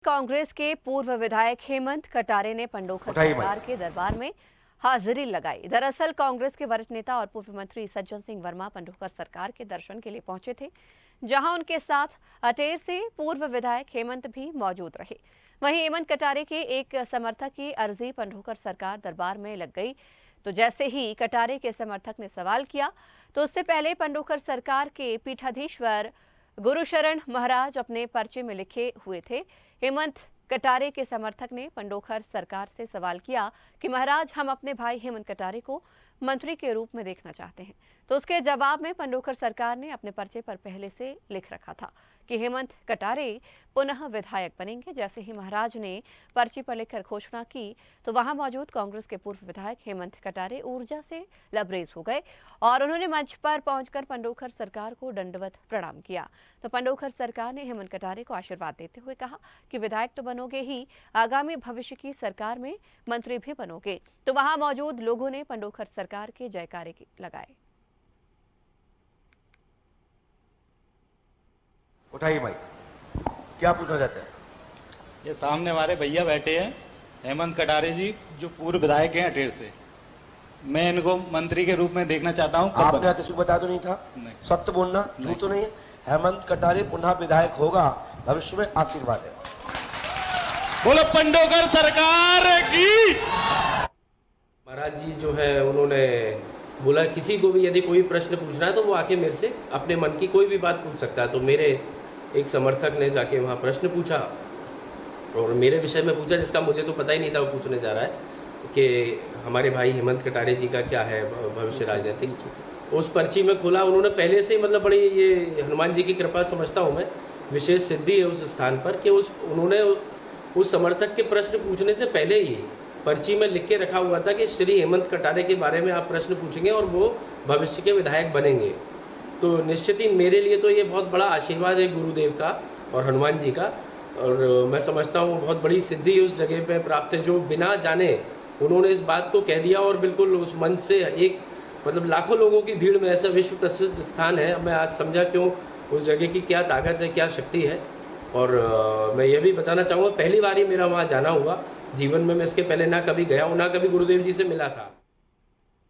कांग्रेस के पूर्व विधायक हेमंत कटारे ने पंडोखर सरकार के दरबार में हाजिरी लगाई। दरअसल कांग्रेस के वरिष्ठ नेता और पूर्व मंत्री सज्जन सिंह वर्मा पंडोखर सरकार के दर्शन के लिए पहुंचे थे, जहां उनके साथ अटेर से पूर्व विधायक हेमंत भी मौजूद रहे। वहीं हेमंत कटारे के एक समर्थक की अर्जी पंडोखर सरकार दरबार में लग गई, तो जैसे ही कटारे के समर्थक ने सवाल किया तो उससे पहले पंडोखर सरकार के पीठाधीश्वर गुरुशरण महाराज अपने पर्चे में लिखे हुए थे। हेमंत कटारे के समर्थक ने पंडोखर सरकार से सवाल किया कि महाराज, हम अपने भाई हेमंत कटारे को मंत्री के रूप में देखना चाहते हैं। तो उसके जवाब में पंडोखर सरकार ने अपने पर्चे पर पहले से लिख रखा था कि हेमंत कटारे पुनः विधायक बनेंगे। जैसे ही महाराज ने पर्ची पर लिखकर घोषणा की तो वहां मौजूद कांग्रेस के पूर्व विधायक हेमंत कटारे ऊर्जा से लबरेज हो गए और उन्होंने मंच पर पहुंचकर पंडोखर सरकार को दंडवत प्रणाम किया। तो पंडोखर सरकार ने हेमंत कटारे को आशीर्वाद देते हुए कहा कि विधायक तो बनोगे ही, आगामी भविष्य की सरकार में मंत्री भी बनोगे। तो वहां मौजूद लोगों ने पंडोखर सरकार के जयकारे लगाए। उठाइए भाई, क्या पूछना चाहते हैं? ये सामने हमारे भैया बैठे हैं हेमंत कटारे जी, जो पूर्व विधायक हैं अटेर से। मैं इनको मंत्री के रूप में देखना चाहता हूँ। आपने किसी को बताया तो नहीं था? नहीं। सत्य बोलना, झूठ तो नहीं है। हेमंत कटारे पुनः विधायक होगा, भविष्य में आशीर्वाद है। बोलो पंडोखर सरकार की। महाराज जी जो है उन्होंने बोला किसी को भी यदि कोई प्रश्न पूछना है तो वो आके मेरे से अपने मन की कोई भी बात पूछ सकता है। तो मेरे एक समर्थक ने जाके वहाँ प्रश्न पूछा और मेरे विषय में पूछा, जिसका मुझे तो पता ही नहीं था। वो पूछने जा रहा है कि हमारे भाई हेमंत कटारे जी का क्या है भविष्य राजनीतिक। उस पर्ची में खोला, उन्होंने पहले से मतलब बड़ी, ये हनुमान जी की कृपा समझता हूँ मैं, विशेष सिद्धि है उस स्थान पर कि उन्होंने उस समर्थक के प्रश्न पूछने से पहले ही पर्ची में लिख के रखा हुआ था कि श्री हेमंत कटारे के बारे में आप प्रश्न पूछेंगे और वो भविष्य के विधायक बनेंगे। तो निश्चित ही मेरे लिए तो ये बहुत बड़ा आशीर्वाद है गुरुदेव का और हनुमान जी का, और मैं समझता हूँ बहुत बड़ी सिद्धि उस जगह पे प्राप्त है, जो बिना जाने उन्होंने इस बात को कह दिया और बिल्कुल उस मंच से एक मतलब लाखों लोगों की भीड़ में ऐसा विश्व प्रसिद्ध स्थान है। मैं आज समझा क्यों उस जगह की क्या ताकत है, क्या शक्ति है। और मैं ये भी बताना चाहूँगा, पहली बार ही मेरा वहाँ जाना हुआ जीवन में। मैं इसके पहले ना कभी गया हूँ, ना कभी गुरुदेव जी से मिला था।